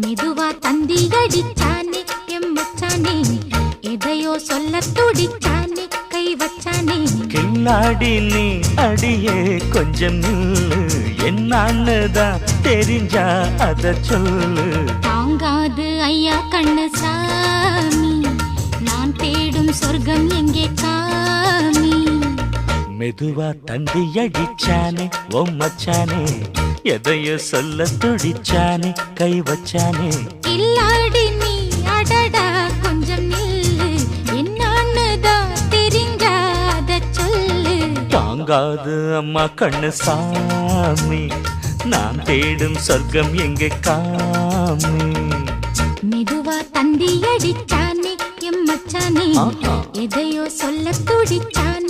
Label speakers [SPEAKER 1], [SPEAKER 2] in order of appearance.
[SPEAKER 1] மெதுவா தந்தி அடிச்சானே எம் மச்சானே எதையோ சொல்ல துடிச்சானே கை வச்சானே
[SPEAKER 2] கில்லாடி நீ அடியே கொஞ்சம் நில்லு என்னான்னுதான் தெரிஞ்சா அத சொல்லு
[SPEAKER 1] தாங்காது ஐயா கண்ணு சாமி நான் தேடும் சொர்க்கம் எங்கே காமி
[SPEAKER 2] மெதுவா தந்தி அடிச்சானே ஓ மச்சானே எதையோ சொல்ல துடிச்சானே கை வச்சானே
[SPEAKER 1] இல்லாடி நீ அடடா கொஞ்சம் நில்லு என்னான்னுதான் தெரிஞ்சாத சொல்லு
[SPEAKER 2] தாங்காது அம்மா கண்ணு சாமி நான் தேடும் சொர்க்கம் எங்கே காமி
[SPEAKER 1] மெதுவா தந்தி அடிச்சானே எம் மச்சானே எதையோ சொல்ல துடிச்சானே